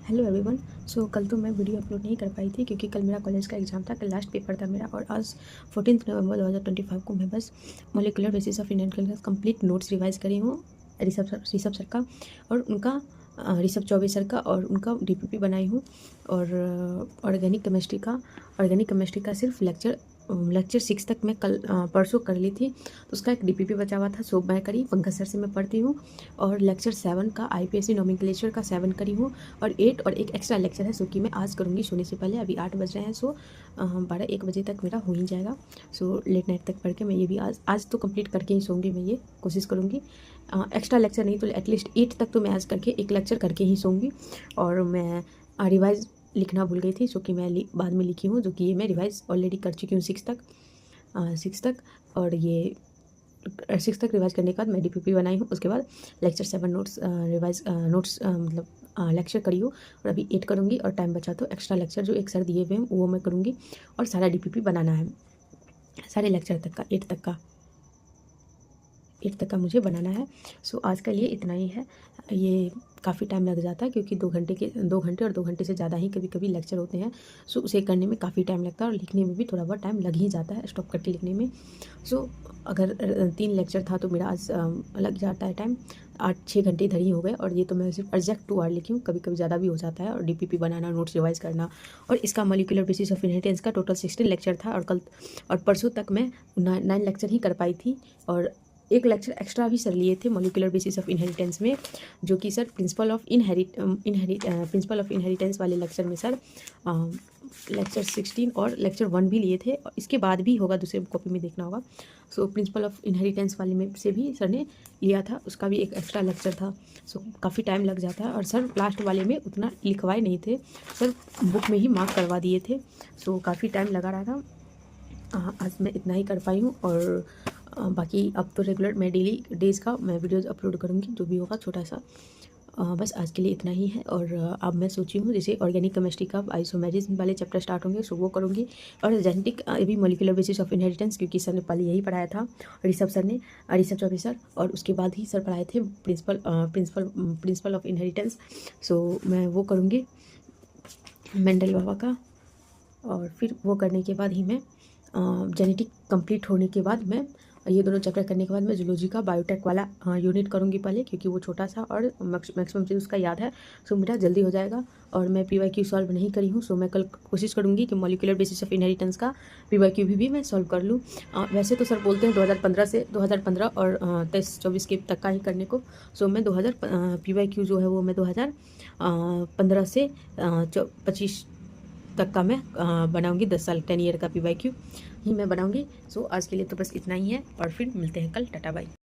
Hello everyone. सो कल तो मैं वीडियो अपलोड नहीं कर पाई थी क्योंकि कल मेरा कॉलेज का एग्जाम था, कल लास्ट पेपर था मेरा। और आज 14 नवंबर 2025 को मैं बस molecular basis of Indian calculus complete notes revise करी हूँ ऋषभ सर का और उनका ऋषभ चौबे सर का, और उनका डीपीपी बनाई हूँ। और ऑर्गेनिक केमिस्ट्री का सिर्फ लेक्चर 6 तक मैं कल परसों कर ली थी, तो उसका एक डीपीपी बचा हुआ था, सो मैं करी। पंकज सर से मैं पढ़ती हूँ। और लेक्चर 7 का आईपीएससी नोमेनक्लेचर का 7 करी हूँ। और 8 और एक एक्स्ट्रा लेक्चर है, सो कि मैं आज करूँगी सोने से पहले। अभी 8 बज रहे हैं, सो 12-1 बजे तक मेरा हो ही जाएगा। सो लेट नाइट तक पढ़ के मैं ये भी आज तो कंप्लीट करके ही सोऊंगी। मैं ये कोशिश करूँगी। एक्स्ट्रा लेक्चर नहीं तो एटलीस्ट 8 तक तो मैं आज करके एक लेक्चर करके ही सोऊंगी। और मैं रिवाइज लिखना भूल गई थी, सो कि मैं बाद में लिखी हूँ, जो कि ये मैं रिवाइज ऑलरेडी कर चुकी हूँ 6 तक। और ये 6 तक रिवाइज करने के बाद मैं डीपीपी बनाई हूँ। उसके बाद लेक्चर 7 नोट्स मतलब लेक्चर करी हूँ। और अभी 8 करूँगी और टाइम बचा तो एक्स्ट्रा लेक्चर जो एक सर दिए हुए हैं वो मैं करूँगी। और सारा डीपीपी बनाना है, सारे लेक्चर तक का 8 तक का मुझे बनाना है। सो आज के लिए इतना ही है। ये काफ़ी टाइम लग जाता है क्योंकि 2 घंटे और 2 घंटे से ज़्यादा ही कभी कभी लेक्चर होते हैं। सो उसे करने में काफ़ी टाइम लगता है और लिखने में भी थोड़ा बहुत टाइम लग ही जाता है, स्टॉप करके लिखने में। सो अगर 3 लेक्चर था तो मेरा आज लग जाता है टाइम 8-6 घंटे इधर ही हो गए। और ये तो मैं सिर्फ एग्जैक्ट 2 आवर लिखी हूँ, कभी कभी ज़्यादा भी हो जाता है। और डीपीपी बनाना, नोट्स रिवाइज करना, और इसका मॉलिक्यूलर बेसिस ऑफ इनहेरिटेंस का टोटल 16 लेक्चर था। और परसों तक मैं 9 लेक्चर ही कर पाई थी। और एक लेक्चर एक्स्ट्रा भी सर लिए थे मॉलिक्यूलर बेसिस ऑफ इनहेरिटेंस में, जो कि सर प्रिंसिपल ऑफ इनहेरिटेंस वाले लेक्चर में सर लेक्चर 16 और लेक्चर 1 भी लिए थे। और इसके बाद भी होगा, दूसरे कॉपी में देखना होगा। सो प्रिंसिपल ऑफ इनहेरिटेंस वाले में से भी सर ने लिया था, उसका भी एक एक्स्ट्रा लेक्चर था। सो काफ़ी टाइम लग जाता है। और सर लास्ट वाले में उतना लिखवाए नहीं थे, सर बुक में ही मार्क करवा दिए थे। सो काफ़ी टाइम लगा रहा था। आज मैं इतना ही कर पाई हूँ। और बाकी अब तो रेगुलर मैं डेली डेज़ का मैं वीडियोज़ अपलोड करूँगी, जो भी होगा छोटा सा। बस आज के लिए इतना ही है। और अब मैं सोची हूँ जैसे ऑर्गेनिक केमिस्ट्री का आइसोमेरिज्म वाले चैप्टर स्टार्ट होंगे, सो वो करूँगी। और जेनेटिक भी मॉलिक्यूलर बेसिस ऑफ इनहेरिटेंस, क्योंकि सर ने पहले यही पढ़ाया था, ऋषभ चौबे सर। और उसके बाद ही सर पढ़ाए थे प्रिंसिपल ऑफ इनहेरिटेंस। सो मैं वो करूँगी मेंडल बाबा का। और फिर वो करने के बाद ही मैं जेनेटिक कंप्लीट होने के बाद मैं ये दोनों चैप्टर करने के बाद मैं जूलॉजी का बायोटेक वाला यूनिट करूँगी पहले, क्योंकि वो छोटा सा और मैक्सिमम चीज़ उसका याद है, सो मेरा जल्दी हो जाएगा। और मैं PYQ सॉल्व नहीं करी हूँ, सो मैं कल कोशिश करूँगी कि मॉलिक्यूलर बेसिस ऑफ इनहेरिटेंस का PYQ भी मैं सॉल्व कर लूँ। वैसे तो सर बोलते हैं 2015 और 23-24 के तक का ही करने को। सो मैं PYQ जो है वो मैं 2015 से 25 तक का मैं बनाऊंगी। 10 साल 10 ईयर का PYQ ही मैं बनाऊंगी। सो आज के लिए तो बस इतना ही है, और फिर मिलते हैं कल। Tata bye.